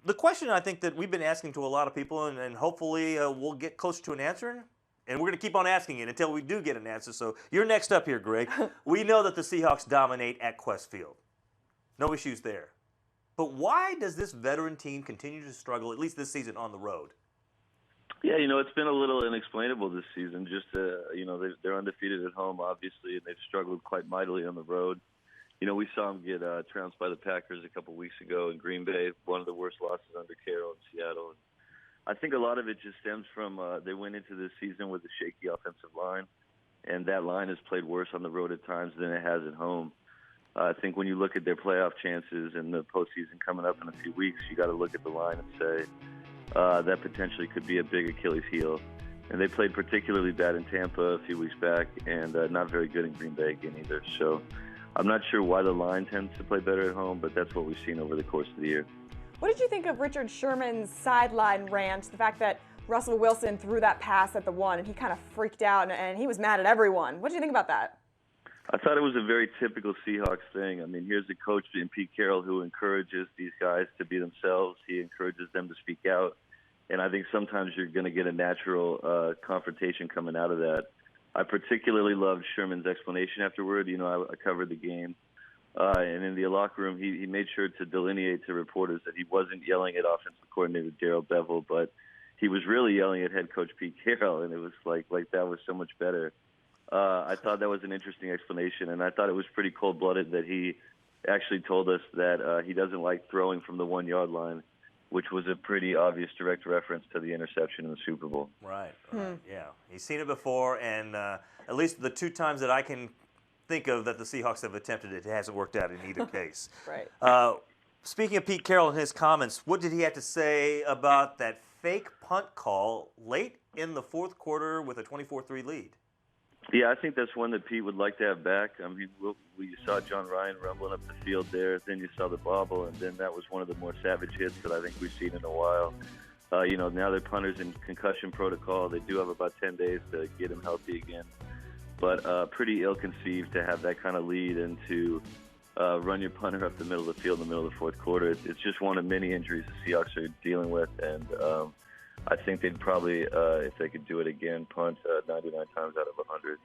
The question I think that we've been asking to a lot of people, and hopefully we'll get closer to an answer, and we're going to keep on asking it until we do get an answer. So you're next up here, Greg. We know that the Seahawks dominate at Quest Field. No issues there. But why does this veteran team continue to struggle, at least this season, on the road? Yeah, it's been a little inexplainable this season. Just, they're undefeated at home, obviously, and they've struggled quite mightily on the road. We saw them get trounced by the Packers a couple weeks ago in Green Bay, one of the worst losses under Carroll in Seattle. And I think a lot of it just stems from they went into this season with a shaky offensive line, and that line has played worse on the road at times than it has at home. I think when you look at their playoff chances and the postseason coming up in a few weeks, you got to look at the line and say that potentially could be a big Achilles heel. And they played particularly bad in Tampa a few weeks back, and not very good in Green Bay again either. So I'm not sure why the line tends to play better at home, but that's what we've seen over the course of the year. What did you think of Richard Sherman's sideline rant, the fact that Russell Wilson threw that pass at the one and he kind of freaked out and he was mad at everyone? What did you think about that? I thought it was a very typical Seahawks thing. I mean, here's a coach in Pete Carroll who encourages these guys to be themselves. He encourages them to speak out. And I think sometimes you're going to get a natural confrontation coming out of that. I particularly loved Sherman's explanation afterward. I covered the game. And in the locker room, he made sure to delineate to reporters that he wasn't yelling at offensive coordinator Darrell Bevell, but he was really yelling at head coach Pete Carroll, and it was like that was so much better. I thought that was an interesting explanation, and I thought it was pretty cold-blooded that he actually told us that he doesn't like throwing from the 1-yard line, which was a pretty obvious direct reference to the interception in the Super Bowl. Right. Yeah. He's seen it before, and at least the 2 times that I can think of that the Seahawks have attempted it hasn't worked out in either case. Right. Speaking of Pete Carroll and his comments, what did he have to say about that fake punt call late in the fourth quarter with a 24-3 lead? Yeah, I think that's one that Pete would like to have back. I mean, you saw John Ryan rumbling up the field there, then you saw the bobble, and then that was one of the more savage hits that I think we've seen in a while. Now their punter's in concussion protocol. They do have about 10 days to get him healthy again. But pretty ill-conceived to have that kind of lead and to run your punter up the middle of the field in the middle of the fourth quarter. It's just one of many injuries the Seahawks are dealing with, and I think they'd probably, if they could do it again, punt 99 times out of 100.